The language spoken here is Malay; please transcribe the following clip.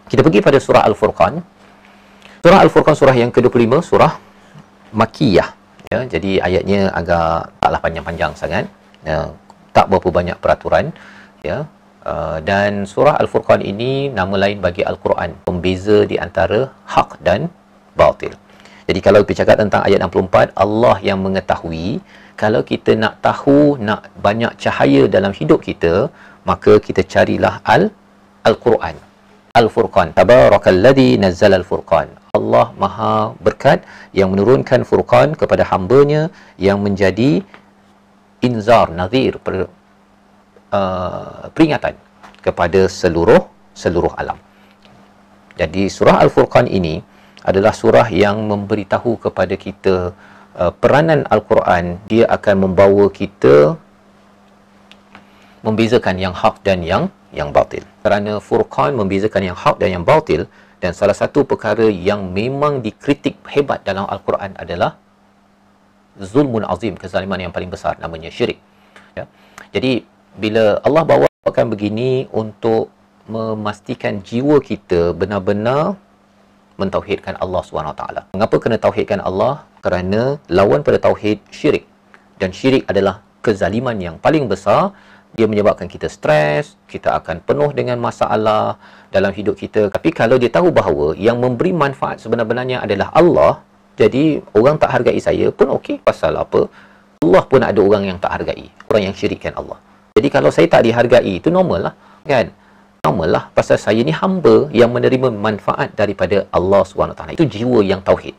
Kita pergi pada surah Al-Furqan. Surah Al-Furqan surah yang ke-25, surah Makkiyah. Ya, jadi ayatnya agak taklah panjang-panjang sangat. Ya, tak berapa banyak peraturan. Ya, dan surah Al-Furqan ini nama lain bagi Al-Quran, pembeza di antara hak dan batil. Jadi kalau kita cakap tentang ayat 64, Allah yang mengetahui. Kalau kita nak tahu, nak banyak cahaya dalam hidup kita, maka kita carilah Al-Quran. Al-Furqan. Tabarakalladzi nazzala Al-Furqan. Allah Maha berkat yang menurunkan Furqan kepada hamba-Nya yang menjadi inzar, nadhir, peringatan kepada seluruh alam. Jadi surah Al-Furqan ini adalah surah yang memberitahu kepada kita peranan Al-Quran. Dia akan membawa kita membezakan yang hak dan yang batil. Kerana Furqan membezakan yang hak dan yang batil, dan salah satu perkara yang memang dikritik hebat dalam Al-Quran adalah zulmun azim, kezaliman yang paling besar, namanya syirik. Ya. Jadi bila Allah bawakan begini untuk memastikan jiwa kita benar-benar mentauhidkan Allah SWT. Mengapa kena tauhidkan Allah? Kerana lawan pada tauhid syirik. Dan syirik adalah kezaliman yang paling besar. Dia menyebabkan kita stres, kita akan penuh dengan masalah dalam hidup kita. Tapi kalau dia tahu bahawa yang memberi manfaat sebenar-benarnya adalah Allah, jadi orang tak hargai saya pun okey. Pasal apa? Allah pun ada orang yang tak hargai, orang yang syirikkan Allah. Jadi kalau saya tak dihargai, itu normal lah, kan? Normal lah, pasal saya ni hamba yang menerima manfaat daripada Allah SWT. Itu jiwa yang tauhid.